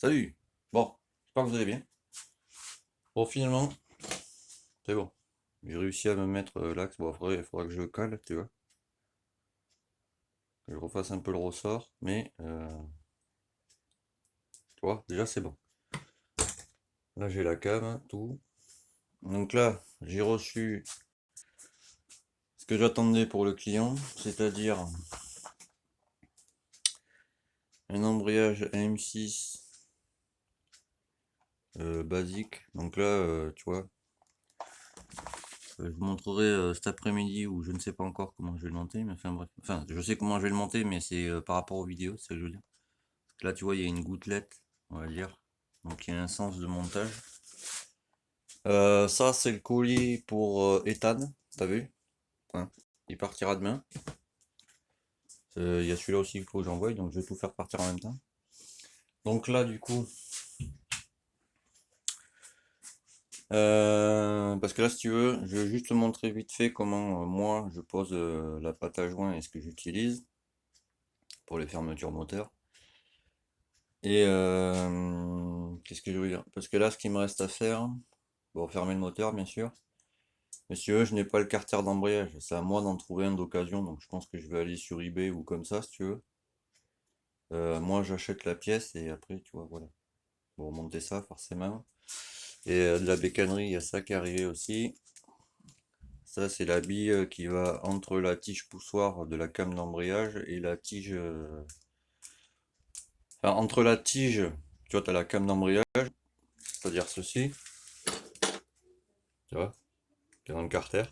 Salut! Bon, j'espère que vous allez bien. Bon, finalement, c'est bon. J'ai réussi à me mettre l'axe. Bon, après, il faudra que je le cale, tu vois. Que je refasse un peu le ressort. Mais, tu vois, déjà, c'est bon. Là, j'ai la cam, tout. Donc là, j'ai reçu ce que j'attendais pour le client, c'est-à-dire un embrayage AM6 basique. Donc là, tu vois, je vous montrerai cet après-midi ou je ne sais pas encore comment je vais le monter. Mais enfin, bref. Enfin, je sais comment je vais le monter, mais c'est par rapport aux vidéos, c'est ce que je veux dire. Là, tu vois, il y a une gouttelette, on va dire. Donc, il y a un sens de montage. Ça, c'est le colis pour Ethan, t'as vu? Hein, il partira demain. Il y a celui-là aussi qu'il faut que j'envoie, donc je vais tout faire partir en même temps. Donc là, du coup, parce que là, si tu veux, je vais juste te montrer vite fait comment moi je pose la pâte à joint et ce que j'utilise pour les fermetures moteurs. Et qu'est-ce que je veux dire? Parce que là, ce qu'il me reste à faire, bon, fermer le moteur, bien sûr. Mais si tu veux, je n'ai pas le carter d'embrayage. C'est à moi d'en trouver un d'occasion. Donc je pense que je vais aller sur eBay ou comme ça, si tu veux. Moi, j'achète la pièce et après, tu vois, voilà. Bon, monter ça, forcément. Et de la bécannerie, il y a ça qui est arrivé aussi. Ça, c'est la bille qui va entre la tige poussoir de la came d'embrayage et la tige. Enfin, entre la tige, tu vois, tu as la came d'embrayage, c'est-à-dire ceci, tu vois, qui est dans le carter.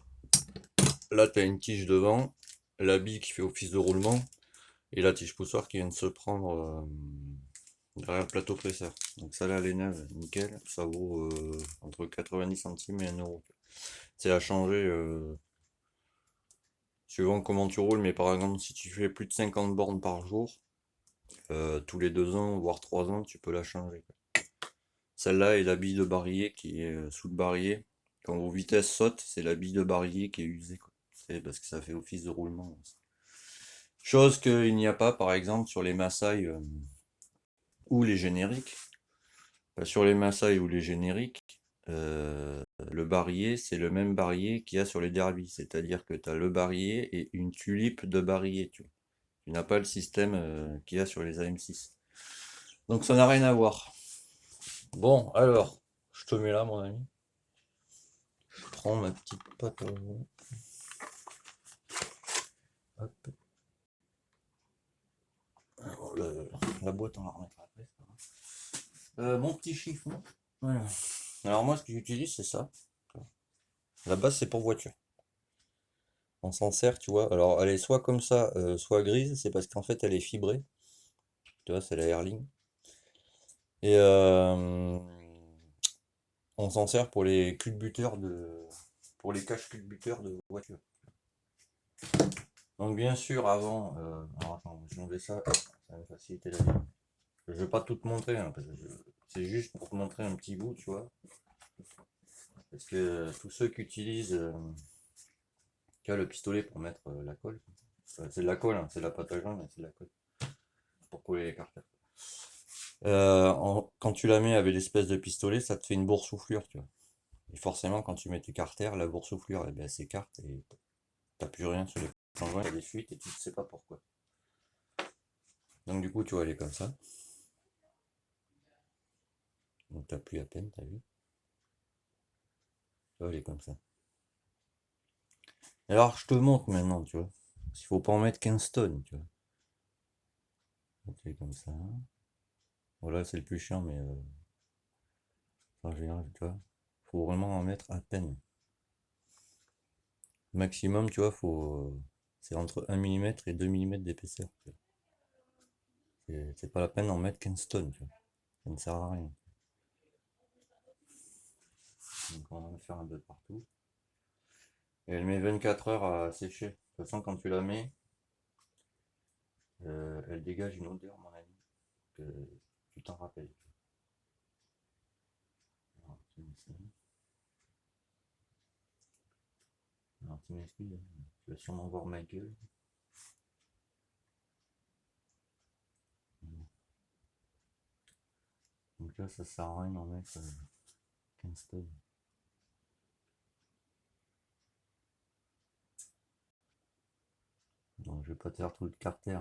Là, tu as une tige devant, la bille qui fait office de roulement. Et la tige poussoir qui vient de se prendre derrière le plateau presseur. Donc ça là elle est neuve, nickel. Ça vaut entre 90 centimes et 1 euro. C'est à changer suivant comment tu roules, mais par exemple si tu fais plus de 50 bornes par jour, tous les 2 ans, voire 3 ans, tu peux la changer. Celle-là est la bille de barillet qui est sous le barillet. Quand vos vitesses sautent, c'est la bille de barillet qui est usée, quoi. C'est parce que ça fait office de roulement. Chose qu'il n'y a pas par exemple sur les Maasai ou les génériques. Sur les Maasai ou les génériques, le barillet, c'est le même barillet qu'il y a sur les derbies. C'est-à-dire que tu as le barillet et une tulipe de barillet. Tu n'as pas le système qu'il y a sur les AM6. Donc ça n'a rien à voir. Bon, alors, je te mets là, mon ami. Je prends ma petite pâte. Hop. Alors, la boîte, on la remettra après. Mon petit chiffon. Voilà. Alors moi, ce que j'utilise, c'est ça. La base, c'est pour voiture. On s'en sert, tu vois. Alors, elle est soit comme ça, soit grise, c'est parce qu'en fait, elle est fibrée. Tu vois, c'est la Airling. Et on s'en sert pour les culbuteurs pour les caches culbuteurs de voiture. Donc, bien sûr, avant, alors attends, je vais enlever ça, ça va me faciliter la vie. Je vais pas tout te montrer, hein, parce que c'est juste pour te montrer un petit bout, tu vois. Parce que tous ceux qui utilisent tu vois, le pistolet pour mettre la colle, c'est de la colle, hein, c'est de la pâte à joint, mais c'est de la colle pour coller les carters. Quand tu la mets avec l'espèce de pistolet, ça te fait une boursouflure, tu vois. Et forcément, quand tu mets tes carters, la boursouflure, eh ben, elle s'écarte et t'as plus rien sur les plans, il y a des fuites et tu ne sais pas pourquoi. Donc du coup, tu vois, elle est comme ça. Donc t'as plus à peine, t'as vu. Tu vois, elle est comme ça. Alors, je te montre maintenant, tu vois. Il faut pas en mettre 15 tonnes, tu vois. Donc elle est comme ça. Voilà, c'est le plus chiant, mais en général, tu vois. Faut vraiment en mettre à peine. Maximum, tu vois, c'est entre 1 mm et 2 mm d'épaisseur. C'est pas la peine d'en mettre 15 tonnes, tu vois. Ça ne sert à rien. Donc on va en faire un peu partout. Et elle met 24 heures à sécher. De toute façon, quand tu la mets, elle dégage une odeur, mon ami, que tu t'en rappelles. Alors, tu m'excuses, tu vas sûrement voir ma gueule. Donc là, ça sert à rien d'en mettre 15 tonnes. Donc je vais pas te faire tout le carter,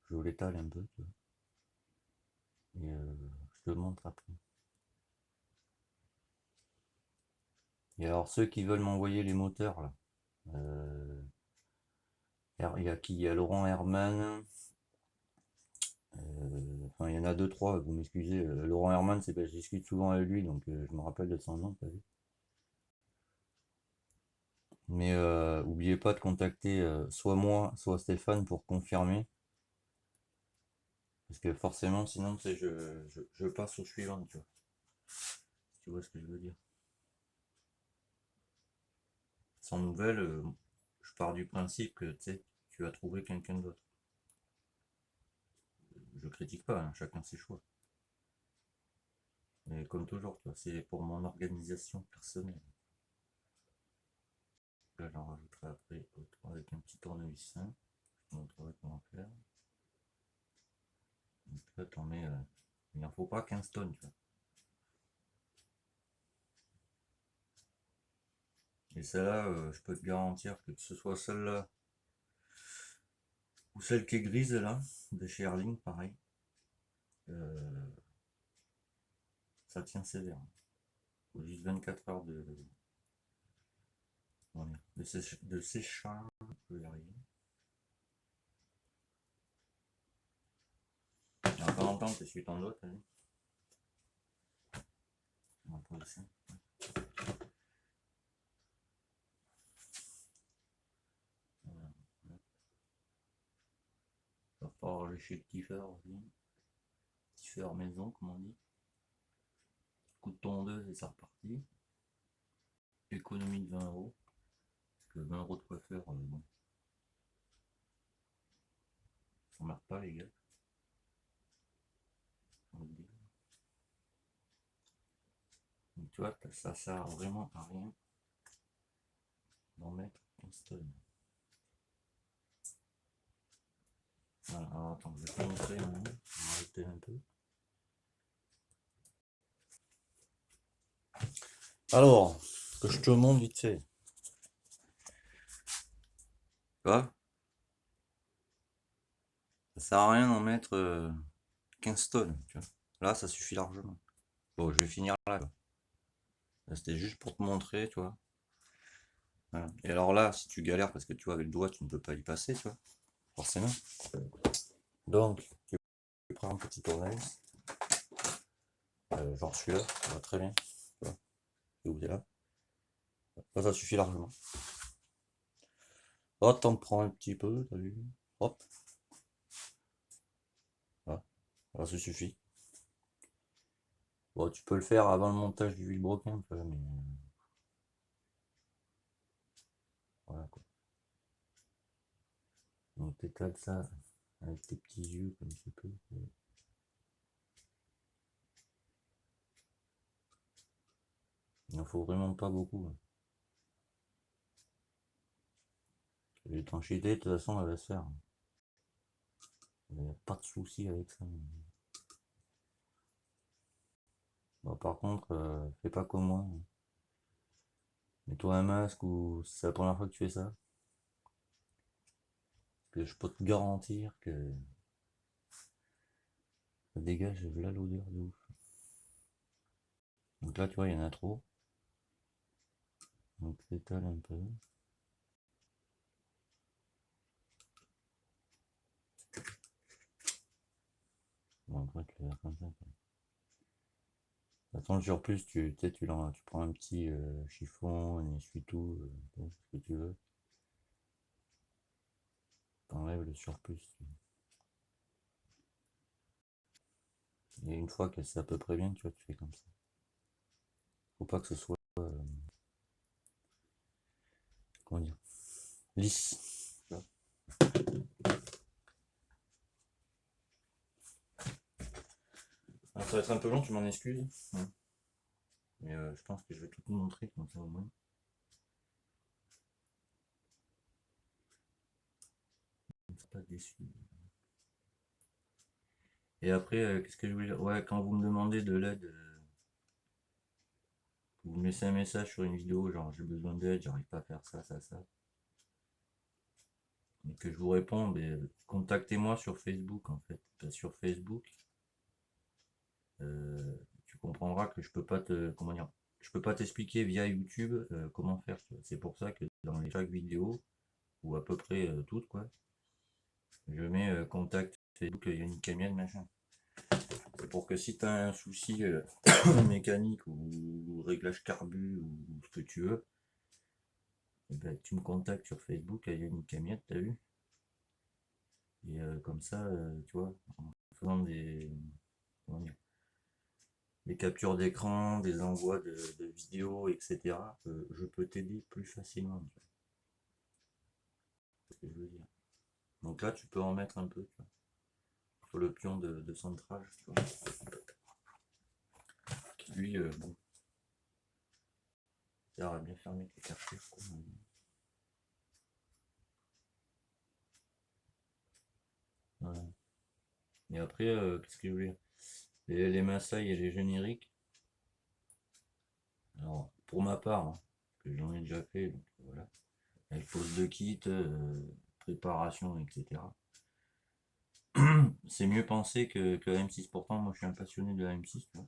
je l'étale un peu, tu vois. Et je te montre après. Et alors ceux qui veulent m'envoyer les moteurs là, il y a qui? Il y a Laurent Herman. Enfin, il y en a deux, trois, vous m'excusez. Laurent Herman, c'est parce que je discute souvent avec lui, donc je me rappelle de son nom, t'as vu. Mais oubliez pas de contacter soit moi, soit Stéphane pour confirmer. Parce que forcément, sinon, c'est je passe au suivant, tu vois. Si tu vois ce que je veux dire. Sans nouvelles, je pars du principe que tu vas trouver quelqu'un d'autre. Je critique pas, hein, chacun ses choix. Mais comme toujours, tu vois, c'est pour mon organisation personnelle. Là, j'en rajouterai après avec un petit tournevis simple. Je te montrerai comment faire. Donc là, t'en mets. Il n'en faut pas 15 tonnes, tu vois. Et celle-là, je peux te garantir que ce soit celle-là ou celle qui est grise là, de chez Erling, pareil, euh, ça tient sévère. Il faut juste 24 heures de séchage, je vais y arriver. Il y a pas longtemps que tu suis ton autre, on va pas ici. Voilà. Il va falloir lécher le tiffer aussi. Tiffer maison, comme on dit. Coup de tondeuse et c'est reparti. Économie de 20 €. Parce que 20 € de coiffeur, bon. Ça s'emmerde pas les gars. Donc, tu vois, ça sert vraiment à rien d'en mettre une stone. Voilà, alors attends, je vais te montrer un moment. On va arrêter un peu. Alors, que je te montre vite fait. Tu vois, ça sert à rien d'en mettre 15 tonnes. Tu vois. Là, ça suffit largement. Bon, je vais finir là. C'était juste pour te montrer, tu vois. Voilà. Et alors là, si tu galères parce que tu vois, avec le doigt, tu ne peux pas y passer, tu vois, forcément. Donc, tu prends un petit tournevis, genre celui-là, ça va très bien. Tu vois, et où là. Ça suffit largement. Hop, t'en prends un petit peu, t'as vu. Hop. Voilà. Voilà, ça suffit. Bon, tu peux le faire avant le montage du vilebrequin, tu vois, mais voilà quoi. Donc t'étales ça avec tes petits yeux comme tu peux. Il n'en faut vraiment pas beaucoup, hein. L'étanchéité, de toute façon, elle va se faire. Il n'y a pas de souci avec ça. Bon, par contre, fais pas comme moi. Mets-toi un masque ou c'est la première fois que tu fais ça. Que je peux te garantir que ça dégage là l'odeur de ouf. Donc là, tu vois, il y en a trop. Donc t'étales un peu. Bon, après, tu vas faire comme ça. Attends, le surplus, tu prends un petit chiffon, un essuie-tout, ce que tu veux. T'enlèves le surplus. Et une fois que c'est à peu près bien, tu vois, tu fais comme ça. Faut pas que ce soit, comment dire, lisse. Tu vois. Alors, ça va être un peu long, tu m'en excuses. Ouais. Mais je pense que je vais tout te montrer comme ça au moins. Je ne suis pas déçu. Et après, qu'est-ce que je voulais dire? Ouais, quand vous me demandez de l'aide, vous me laissez un message sur une vidéo, genre j'ai besoin d'aide, j'arrive pas à faire ça, ça, ça. Et que je vous réponds, ben, contactez-moi sur Facebook en fait. Sur Facebook, euh, tu comprendras que je peux pas te, comment dire, je peux pas t'expliquer via YouTube comment faire. C'est pour ça que dans chaque vidéo, ou à peu près toutes, quoi, je mets contact Facebook Yannick Camiel, machin. C'est pour que si tu as un souci mécanique ou réglage carbu ou ce que tu veux, eh ben, tu me contactes sur Facebook à Yannick Camiel, t'as vu? Et comme ça, tu vois, en faisant comment dire, des captures d'écran, des envois de vidéos, etc., je peux t'aider plus facilement. C'est ce que je veux dire. Donc là, tu peux en mettre un peu, tu vois, sur le pion de centrage, tu vois, qui lui, bon, ça aurait bien fermé tes cartouches, quoi. Voilà. Et après, qu'est-ce que je veux dire? Les Maasai et les génériques, alors, pour ma part, hein, que j'en ai déjà fait, donc voilà, avec pose de kit, préparation, etc. C'est mieux pensé que la M6. Pourtant, moi je suis un passionné de la M6, tu vois.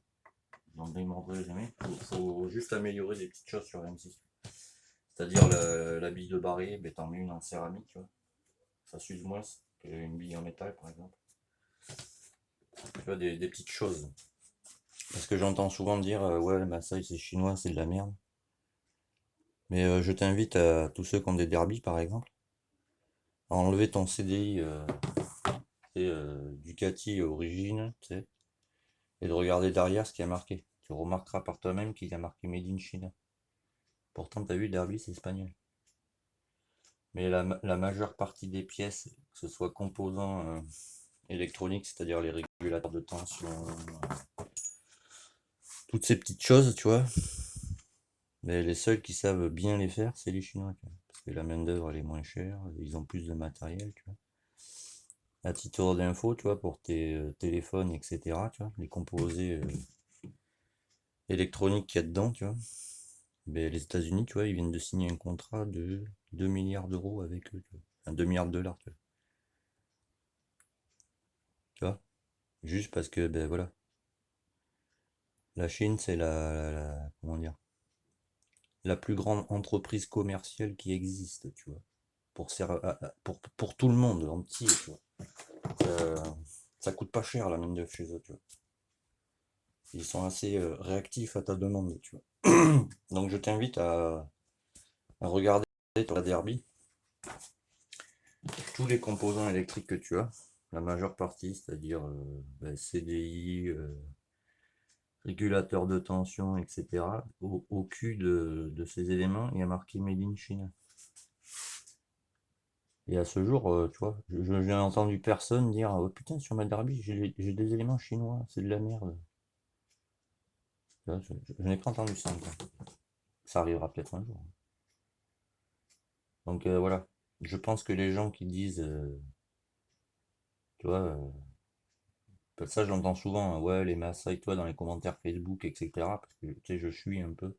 J'en démordrai jamais. Faut juste améliorer des petites choses sur la M6. C'est-à-dire la bille de barillet, ben, t'en mets une en céramique, tu vois. Ça s'use moins qu'une bille en métal, par exemple. Tu vois, des petites choses. Parce que j'entends souvent dire, ouais, le Maasai c'est chinois, c'est de la merde. Mais je t'invite à tous ceux qui ont des derbies, par exemple, à enlever ton CDI Ducati origine, tu sais, et de regarder derrière ce qui a marqué. Tu remarqueras par toi-même qu'il y a marqué Made in China. Pourtant, t'as vu, le derby, c'est espagnol. Mais la majeure partie des pièces, que ce soit composants électroniques, c'est-à-dire les régulateurs de tension, toutes ces petites choses, tu vois, mais les seuls qui savent bien les faire, c'est les Chinois, tu vois. Parce que la main-d'œuvre, elle est moins chère, ils ont plus de matériel, tu vois. À titre d'info, tu vois, pour tes téléphones, etc., tu vois, les composés électroniques qu'il y a dedans, tu vois, ben, les États-Unis, tu vois, ils viennent de signer un contrat de 2 milliards d'euros avec eux, tu vois. Enfin, 2 milliards de dollars, tu vois. Juste parce que, ben voilà, la Chine, c'est comment dire, la plus grande entreprise commerciale qui existe, tu vois, pour tout le monde entier, tu vois. Ça coûte pas cher la main d'œuvre chez eux, tu vois. Ils sont assez réactifs à ta demande, tu vois. Donc je t'invite à regarder sur la Derby tous les composants électriques que tu as, la majeure partie, c'est-à-dire ben, CDI, régulateur de tension, etc. Au cul de ces éléments, il y a marqué Made in China. Et à ce jour, tu vois, je n'ai entendu personne dire oh putain, sur ma Derby, j'ai des éléments chinois, c'est de la merde. Tu vois, je n'ai pas entendu ça encore. Ça arrivera peut-être un jour. Donc voilà, je pense que les gens qui disent, tu vois, ça j'entends souvent, hein, ouais, les Maasai, toi, dans les commentaires Facebook, etc. Parce que tu sais, je suis un peu.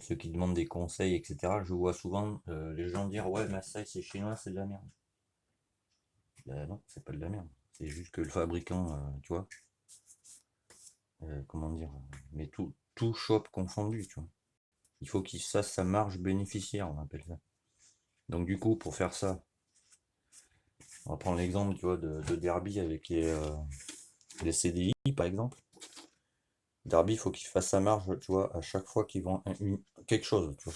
Ceux qui demandent des conseils, etc. Je vois souvent les gens dire ouais, Maasai c'est chinois, c'est de la merde. Ben non, c'est pas de la merde. C'est juste que le fabricant, tu vois, comment dire, mais tout shop confondu, tu vois. Il faut qu'il fasse sa marge bénéficiaire, on appelle ça. Donc du coup, pour faire ça, on va prendre l'exemple, tu vois, de Derby avec les CDI, par exemple. Derby, il faut qu'il fasse sa marge, tu vois, à chaque fois qu'ils vend quelque chose, tu vois.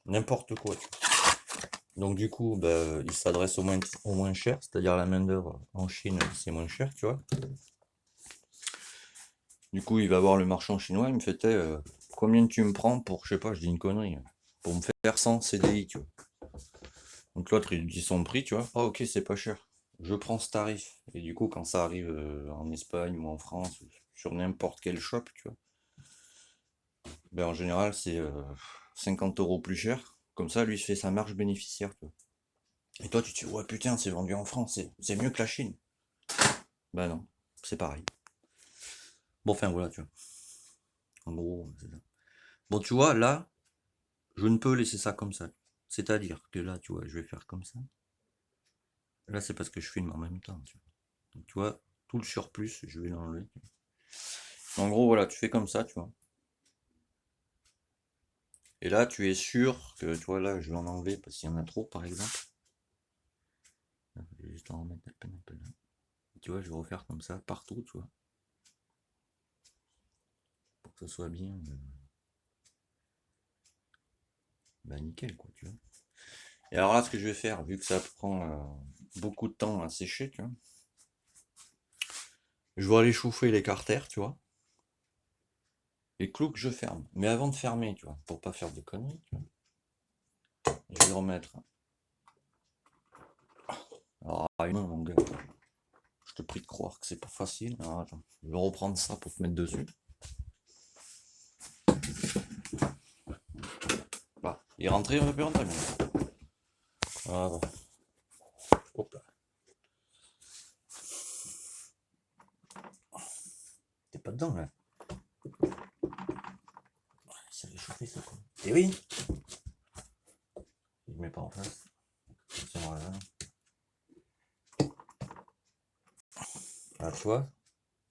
N'importe quoi, tu vois. Donc du coup, bah, il s'adresse au moins cher, c'est-à-dire la main-d'œuvre en Chine, c'est moins cher, tu vois. Du coup, il va voir le marchand chinois, il me fait combien tu me prends pour, je sais pas, je dis une connerie, pour me faire 100 CDI, tu vois. Donc l'autre, il lui dit son prix, tu vois. Ah ok, c'est pas cher. Je prends ce tarif. Et du coup, quand ça arrive en Espagne ou en France, sur n'importe quel shop, tu vois, ben, en général, c'est 50 euros plus cher. Comme ça, lui, il se fait sa marge bénéficiaire, tu vois. Et toi, tu te dis, ouais, putain, c'est vendu en France, c'est mieux que la Chine. Bah non, c'est pareil. Bon, enfin voilà, tu vois. En gros, c'est ça. Bon, tu vois, là, je ne peux laisser ça comme ça. C'est-à-dire que là, tu vois, je vais faire comme ça. Là, c'est parce que je filme en même temps, tu vois. Donc, tu vois, tout le surplus, je vais l'enlever. En gros, voilà, tu fais comme ça, tu vois. Et là, tu es sûr que, tu vois, là, je vais en enlever parce qu'il y en a trop, par exemple. Je vais juste en remettre à peine un peu là. Tu vois, je vais refaire comme ça, partout, tu vois. Pour que ça soit bien, bah, nickel, quoi, tu vois. Et alors là, ce que je vais faire, vu que ça prend beaucoup de temps à sécher, tu vois, je vais aller chauffer les carters, tu vois. Et clou que je ferme. Mais avant de fermer, tu vois, pour pas faire de conneries, tu vois, je vais remettre. Alors, mon gars, je te prie de croire que c'est pas facile. Alors, attends, je vais reprendre ça pour te mettre dessus. Bah, il est rentré, on a pu rentrer. Voilà. Hop là. T'es pas dedans, là. Ça fait chauffer, ça, quoi. Et oui. Je mets pas en face. C'est moi, là. Ah, tu vois,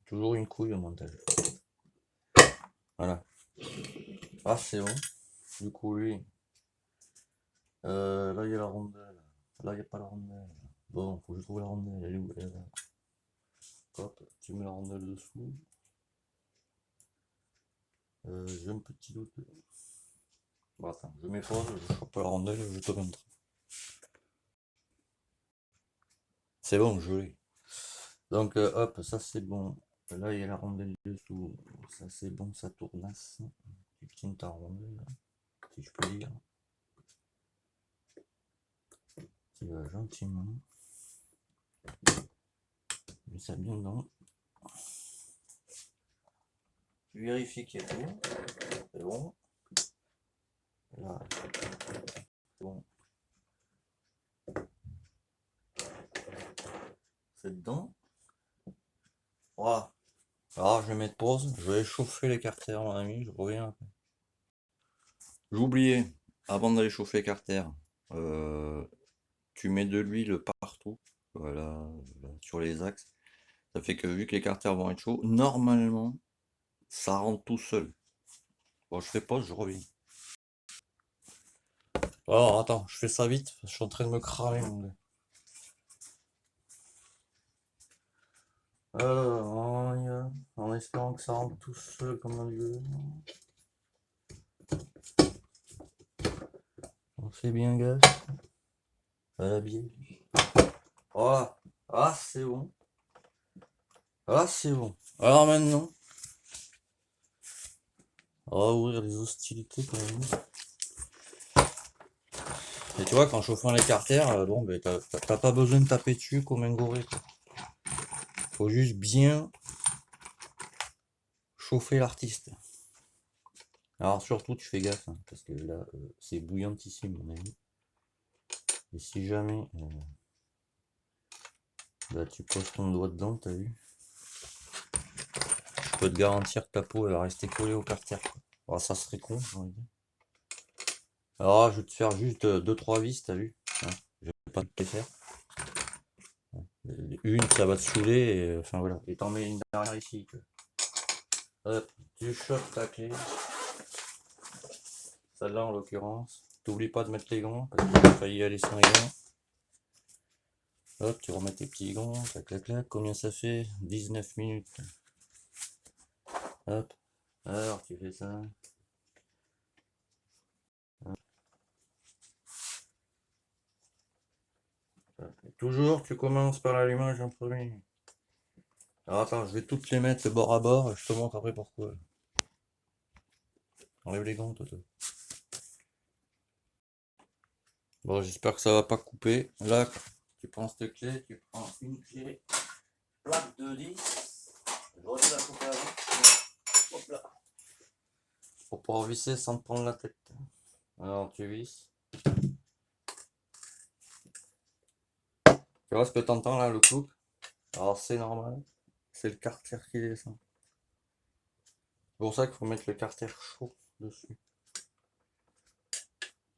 toujours une couille au montage. Voilà. Ah, c'est bon. Du coup, lui. Là, il y a la rondelle. Là, il n'y a pas la rondelle. Bon, faut que je trouve la rondelle. Elle est où? Elle est là. Hop, tu mets la rondelle dessous. J'ai un petit doute. Bon, attends, je mets pause, je chope la rondelle et je te montre. C'est bon, je l'ai. Donc, hop, ça c'est bon. Là, il y a la rondelle dessous. Ça c'est bon, ça tournasse. Tu tiens ta rondelle, si je peux dire. Tu vas gentiment. Mets ça bien dedans. Tu vérifies qu'il y a tout. C'est bon. Là, c'est bon. C'est dedans. Voilà. Alors, je vais mettre pause. Je vais chauffer les carters, mon ami. Je reviens après. J'ai oublié, avant d'aller chauffer les carters, tu mets de l'huile partout. Voilà, sur les axes. Ça fait que vu que les carters vont être chauds, normalement, ça rentre tout seul. Bon, je fais pause, je reviens. Alors, attends, je fais ça vite, je suis en train de me cramer, mon gars. Alors, on y va, en espérant que ça rentre tout seul comme un dieu. On fait bien gaffe à la bière. Voilà. Ah, c'est bon. Ah, c'est bon. Alors maintenant, on va ouvrir les hostilités quand même. Et tu vois, qu'en chauffant les carters, bon, ben, t'as pas besoin de taper dessus comme un goré, quoi. Faut juste bien chauffer l'artiste. Alors surtout, tu fais gaffe, hein, parce que là, c'est bouillantissime, mon ami. Et si jamais bah, tu poses ton doigt dedans, t'as vu? Je peux te garantir que ta peau elle va rester collée au carter. Alors ça serait con, j'ai envie de dire. Alors là, je vais te faire juste 2-3 vis, t'as vu? Hein, je vais pas te les faire. Une, ça va te saouler, et enfin voilà. Et t'en mets une derrière ici. Hop, tu chopes ta clé. Celle-là en l'occurrence. T'oublies pas de mettre les gants, parce que j'ai failli aller sans les gants. Hop, tu remets tes petits gants, clac clac clac. Combien ça fait? 19 minutes. Hop, alors tu fais ça. Toujours, tu commences par l'allumage en premier. Alors attends, je vais toutes les mettre bord à bord, je te montre après pourquoi. Enlève les gants, Toto. Bon, j'espère que ça va pas couper. Là, tu prends cette clé, tu prends une clé, plaque de 10. J'aurais dû la couper avant. Hop là. Pour pouvoir visser sans te prendre la tête. Alors tu visses. Tu vois ce que t'entends là, le clou? Alors c'est normal. c'est le carter qui descend. C'est pour ça qu'il faut mettre le carter chaud dessus.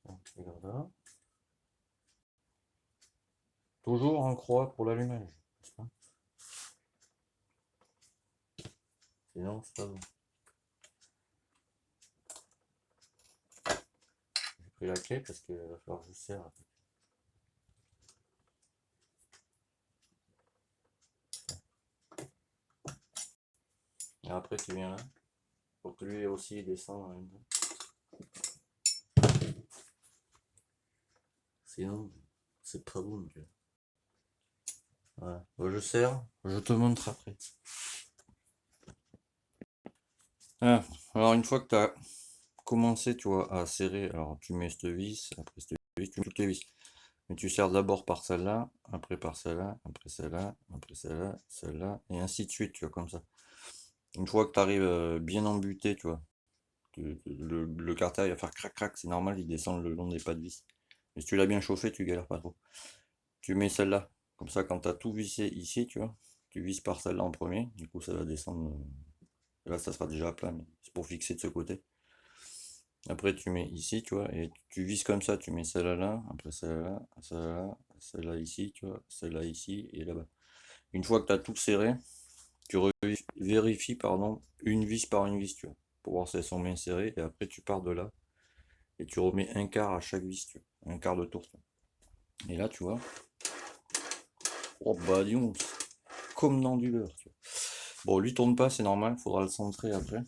Donc, regarde là. Toujours en croix pour l'allumage. Sinon, c'est pas bon. J'ai pris la clé parce qu'il va falloir que je serre. Et après, tu viens là. Pour que lui aussi descende en même temps. Sinon, c'est pas bon. Voilà. Bon, je serre, je te montre après. Ah, alors une fois que tu as commencé, tu vois, à serrer, alors tu mets cette vis, après cette vis, tu mets toutes les vis. Mais tu serres d'abord par celle-là, après par celle-là, après celle-là, après celle-là, celle-là, et ainsi de suite, tu vois, comme ça. Une fois que tu arrives bien embuté, tu vois, le carter il va faire crac crac, c'est normal, il descend le long des pas de vis. Mais si tu l'as bien chauffé, tu galères pas trop. Tu mets celle-là, comme ça, quand tu as tout vissé ici, tu vois, tu visses par celle-là en premier, du coup ça va descendre. Là, ça sera déjà plat, mais c'est pour fixer de ce côté. Après, tu mets ici, tu vois, et tu vises comme ça. Tu mets celle-là là, après celle-là, celle-là, celle-là ici, tu vois, celle-là ici et là-bas. Une fois que tu as tout serré, tu vérifies, pardon, une vis par une vis, tu vois, pour voir si elles sont bien serrées. Et après, tu pars de là et tu remets un quart à chaque vis, tu vois, un quart de tour. Tu vois. Et là, tu vois, oh bah dis donc, comme dans du beurre, tu vois. Bon, lui tourne pas, c'est normal, faudra le centrer après.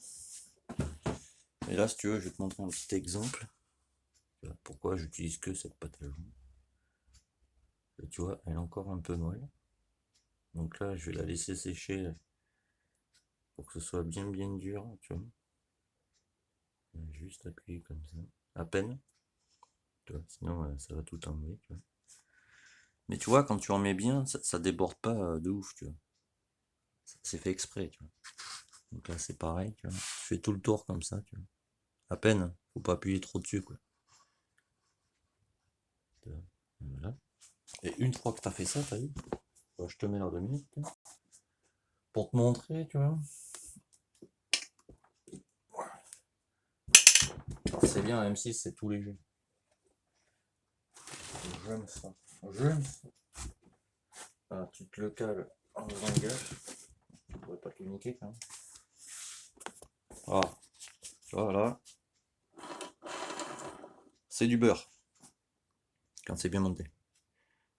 Et là, si tu veux, je vais te montrer un petit exemple. Pourquoi j'utilise que cette pâte à joint. Et tu vois, elle est encore un peu molle. Donc là, je vais la laisser sécher pour que ce soit bien dur, tu vois. Juste appuyer comme ça, à peine. Tu vois, sinon, ça va tout enlever, tu vois. Mais tu vois, quand tu en mets bien, ça déborde pas de ouf, tu vois. C'est fait exprès, tu vois. Donc là, c'est pareil, tu vois. Tu fais tout le tour comme ça, tu vois. À peine, faut pas appuyer trop dessus, quoi. Voilà. Et une fois que tu as fait ça, t'as vu, je te mets là 2 minutes pour te montrer, tu vois. C'est bien, M6, c'est tout léger. J'aime ça. J'aime ça. Ah, tu te le cales en faisant gaffe. Tu pourrais pas te le niquer quand même. Ah, tu vois là, c'est du beurre. Quand c'est bien monté.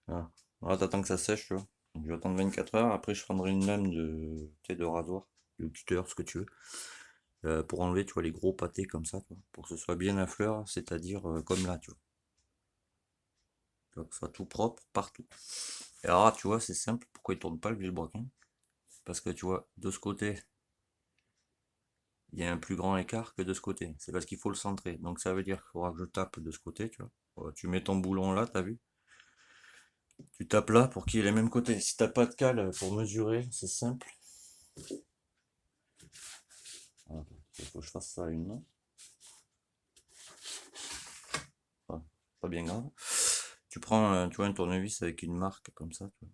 Voilà. Voilà, t'attends que ça sèche, tu vois. Donc, je vais attendre 24 heures. Après, je prendrai une lame de rasoir, de cutter, ce que tu veux. Pour enlever, tu vois, les gros pâtés comme ça, tu vois, pour que ce soit bien à fleur, c'est-à-dire comme là, tu vois. Que ce soit tout propre partout. Et alors là, tu vois, c'est simple. Pourquoi il tourne pas le vilebrequin? Parce que tu vois, de ce côté, il y a un plus grand écart que de ce côté. C'est parce qu'il faut le centrer. Donc ça veut dire qu'il faudra que je tape de ce côté, tu vois. Voilà, tu mets ton boulon là, t'as vu? Tu tapes là pour qu'il ait les mêmes côtés. Si t'as pas de cale pour mesurer, c'est simple. Voilà, il faut que je fasse ça à une main. Enfin, pas bien grave. Tu prends tu vois, un tournevis avec une marque comme ça, tu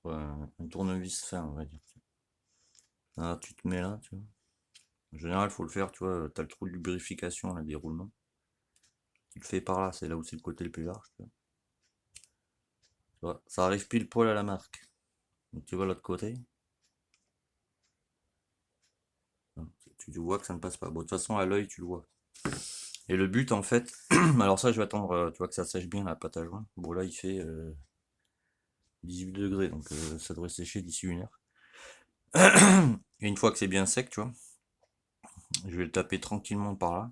vois. Un tournevis fin, on va dire. Là, tu te mets là, tu vois. En général, il faut le faire, tu vois, t'as le trou de lubrification, là, des roulements. Tu le fais par là, c'est là où c'est le côté le plus large, tu vois. Tu vois, ça arrive pile poil à la marque. Donc tu vois l'autre côté. Tu vois que ça ne passe pas. Bon, de toute façon, à l'œil, tu le vois. Et le but, en fait, alors ça, je vais attendre, tu vois, que ça sèche bien la pâte à joint. Bon, là, il fait 18 degrés, donc ça devrait sécher d'ici 1 heure. Et une fois que c'est bien sec, tu vois, je vais le taper tranquillement par là,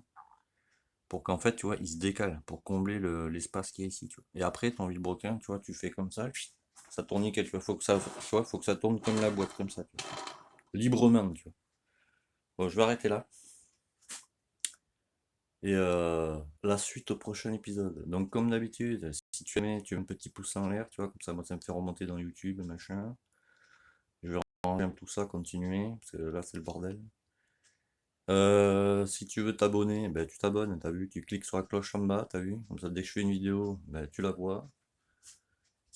pour qu'en fait, tu vois, il se décale, pour combler l'espace qui est ici, tu vois. Et après, ton vilebrequin, tu vois, tu fais comme ça tourne nickel, tu vois, faut que ça, tu vois, faut que ça tourne comme la boîte, comme ça, tu vois. Librement, tu vois. Bon, je vais arrêter là. Et la suite au prochain épisode. Donc comme d'habitude, si tu aimais, tu veux un petit pouce en l'air, tu vois, comme ça moi ça me fait remonter dans YouTube, machin. Je vais ranger tout ça, continuer, parce que là c'est le bordel. Si tu veux t'abonner, ben, tu t'abonnes, t'as vu, tu cliques sur la cloche en bas, t'as vu, comme ça dès que je fais une vidéo, ben, tu la vois.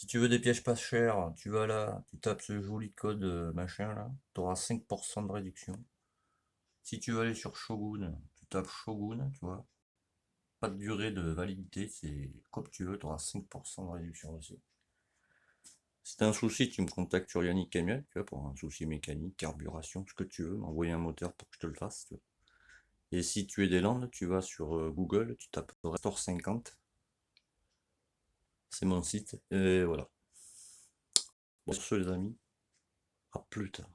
Si tu veux des pièges pas chers, tu vas là, tu tapes ce joli code machin là, tu auras 5% de réduction. Si tu veux aller sur Shogun, tu tapes Shogun, tu vois. Pas de durée de validité, c'est comme tu veux, tu auras 5% de réduction aussi. Si t'as un souci, tu me contactes sur Yannick Camion, tu vois, pour un souci mécanique, carburation, ce que tu veux, m'envoyer un moteur pour que je te le fasse. Tu vois. Et si tu es des Landes, tu vas sur Google, tu tapes Restore 50, c'est mon site, et voilà. Bon, sur ce les amis, à plus tard.